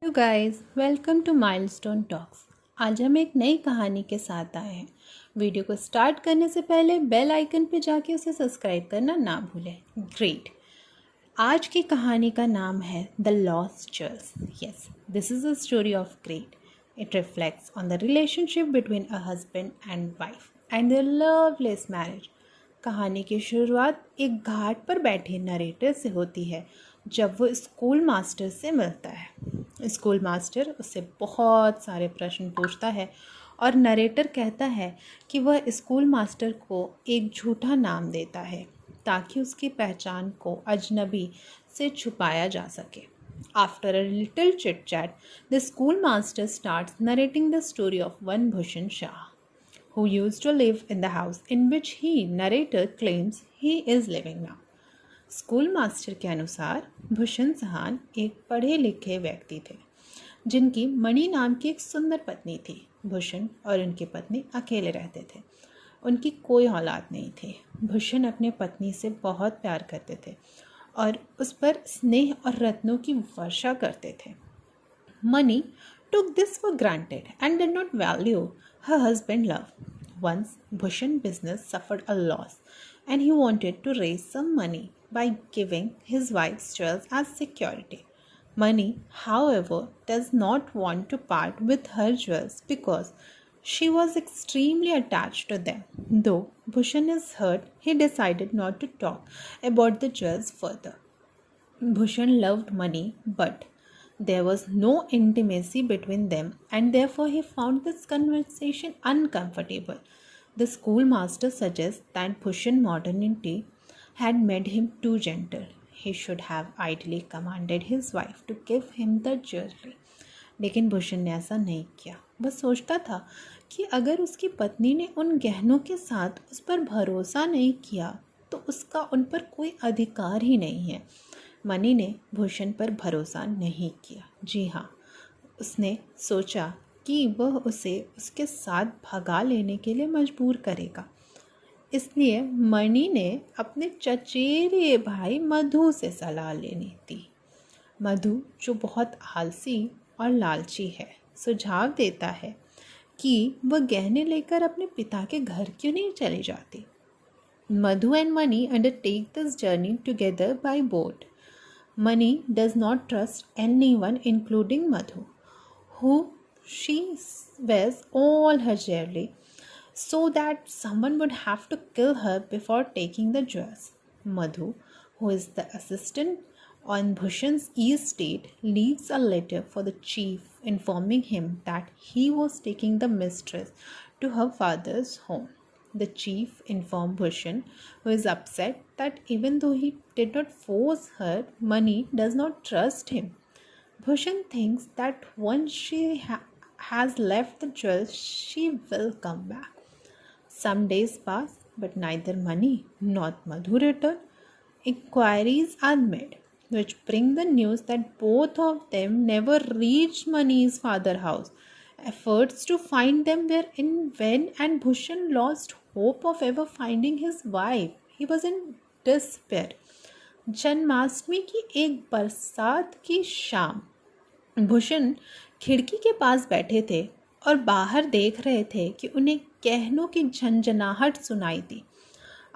Hello guys, welcome to Milestone Talks. आज हम एक नई कहानी के साथ आए हैं। वीडियो को स्टार्ट करने से पहले बेल आइकन पे जाके उसे सब्सक्राइब करना ना भूलें। ग्रेट। आज की कहानी का नाम है the lost jars. Yes, this is a story of great. It reflects on the relationship between a husband and wife and their loveless marriage. कहानी की शुरुआत एक घाट पर बैठे नरेटर से होती है जब वो स्कूल मास्टर से मिलता है। स्कूल मास्टर उससे बहुत सारे प्रश्न पूछता है और नरेटर कहता है कि वह स्कूल मास्टर को एक झूठा नाम देता है ताकि उसकी पहचान को अजनबी से छुपाया जा सके। After a little chit chat, the schoolmaster starts narrating the story of one Bhushan Shah, who used to live in the house in which he, narrator, claims he is living now. School master के अनुसार भूषण सहान एक पढ़े लिखे व्यक्ति थे जिनकी मणि नाम की एक सुंदर पत्नी थी। भूषण और उनकी पत्नी अकेले रहते थे। उनकी कोई औलाद नहीं थी। भूषण अपने पत्नी से बहुत प्यार करते थे और उस पर स्नेह और रत्नों की वर्षा करते थे। Money took this for granted and did not value her husband's love. Once, Bhushan business suffered a loss and he wanted to raise some money by giving his wife's jewels as security. Money, however, does not want to part with her jewels because she was extremely attached to them. Though Bhushan is hurt, he decided not to talk about the jewels further. Bhushan loved money, but there was no intimacy between them, and therefore he found this conversation uncomfortable. The schoolmaster suggests that Bhushan's modernity had made him too gentle. He should have ideally commanded his wife to give him the jewelry. लेकिन भूषण ने ऐसा नहीं किया। वह सोचता था कि अगर उसकी पत्नी ने उन गहनों के साथ उस पर भरोसा नहीं किया तो उसका उन पर कोई अधिकार ही नहीं है। मनी ने भूषण पर भरोसा नहीं किया। जी हाँ, उसने सोचा कि वह उसे उसके साथ भगा लेने के लिए मजबूर करेगा। इसलिए मणि ने अपने चचेरे भाई मधु से सलाह लेनी थी। मधु, जो बहुत आलसी और लालची है, सुझाव देता है कि वह गहने लेकर अपने पिता के घर क्यों नहीं चली जाती। Madhu and Mani undertake this journey together by boat. Mani does not trust anyone, including Madhu, who she wears all her jewelry, so that someone would have to kill her before taking the jewels. Madhu, who is the assistant on Bhushan's estate, leaves a letter for the chief informing him that he was taking the mistress to her father's home. The chief informed Bhushan, who is upset that even though he did not force her, Mani does not trust him. Bhushan thinks that once she has left the jewels, she will come back. Some days pass, but neither Mani nor Madhu return. Inquiries are made, which bring the news that both of them never reached Mani's father's house. Efforts to find them were in vain, and Bhushan lost hope of ever finding his wife. He was in despair. Janmashtami की एक बरसात की शाम भूषण खिड़की के पास बैठे थे और बाहर देख रहे थे कि उन्हें गहनों की झंझनाहट सुनाई दी।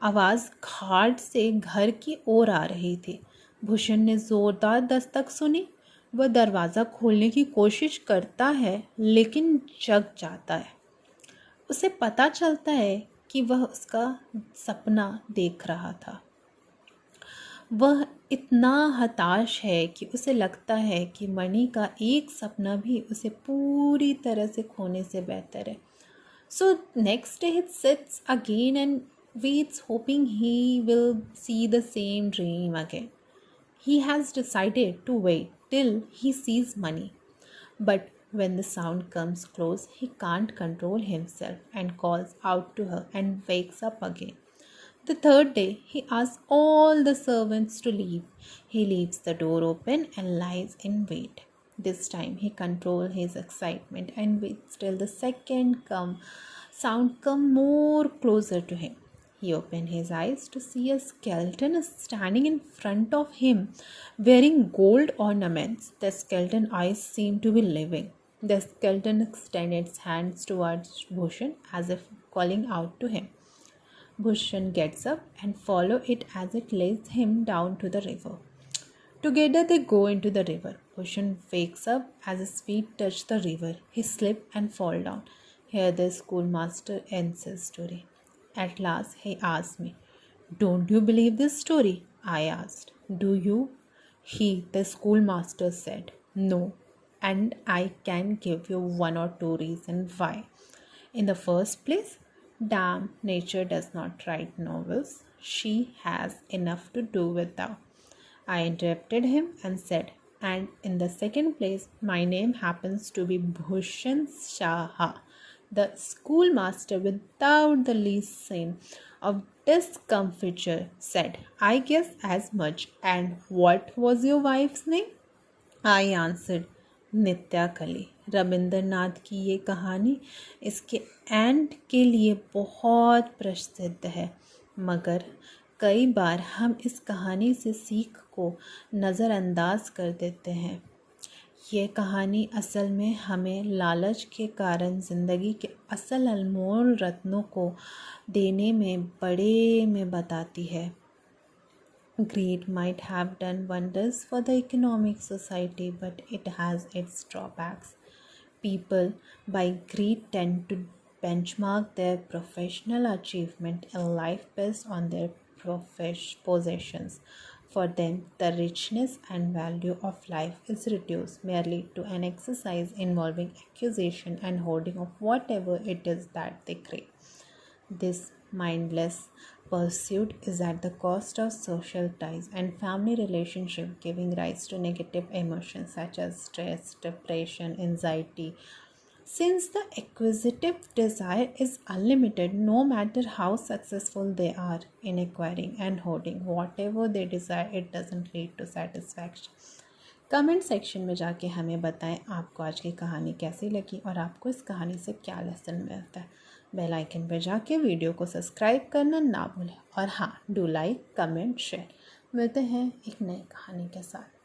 आवाज़ घाट से घर की ओर आ रही थी। भूषण ने ज़ोरदार दस्तक सुनी। वह दरवाज़ा खोलने की कोशिश करता है लेकिन जग जाता है। उसे पता चलता है कि वह उसका सपना देख रहा था। वह इतना हताश है कि उसे लगता है कि मणि का एक सपना भी उसे पूरी तरह से खोने से बेहतर है। So next day he sits again and waits, hoping he will see the same dream again. He has decided to wait till he sees Mani. But when the sound comes close, he can't control himself and calls out to her and wakes up again. The third day, he asks all the servants to leave. He leaves the door open and lies in wait. This time, he controls his excitement and waits till the sound come more closer to him. He opened his eyes to see a skeleton standing in front of him, wearing gold ornaments. The skeleton eyes seemed to be living. The skeleton extended its hands towards Bhushan as if calling out to him. Bhushan gets up and follows it as it lays him down to the river. Together they go into the river. Bhushan wakes up as his feet touch the river. He slips and falls down. Here the schoolmaster ends his story. At last he asked me, "Don't you believe this story?" I asked. "Do you?" He, the schoolmaster, said, "No, and I can give you one or two reasons why. In the first place, damn, nature does not write novels. She has enough to do without." I interrupted him and said, "And in the second place, my name happens to be Bhushan Shah." The schoolmaster, without the least sign of discomfiture, said, "I guess as much. And what was your wife's name?" I answered, "नित्या कली." रविंद्रनाथ की ये कहानी इसके and के लिए बहुत प्रसिद्ध है, मगर कई बार हम इस कहानी से सीख को नज़रअंदाज कर देते हैं। ये कहानी असल में हमें लालच के कारण ज़िंदगी के असल अनमोल रत्नों को देने में बड़े में बताती है। Greed might have done wonders for the economic society, but it has its drawbacks. People, by greed, tend to benchmark their professional achievement in life based on their possessions. For them, the richness and value of life is reduced merely to an exercise involving acquisition and hoarding of whatever it is that they crave. This mindless pursuit is at the cost of social ties and family relationship, giving rise to negative emotions such as stress, depression, anxiety. Since the acquisitive desire is unlimited, no matter how successful they are in acquiring and hoarding whatever they desire, it doesn't lead to satisfaction. Comment section में जाके हमें बताएं आपको आज की कहानी कैसी लगी और आपको इस कहानी से क्या लेसन मिलता है। बेल आइकन पर जाके वीडियो को सब्सक्राइब करना ना भूलें और हाँ, डू लाइक, कमेंट, शेयर। मिलते हैं एक नई कहानी के साथ।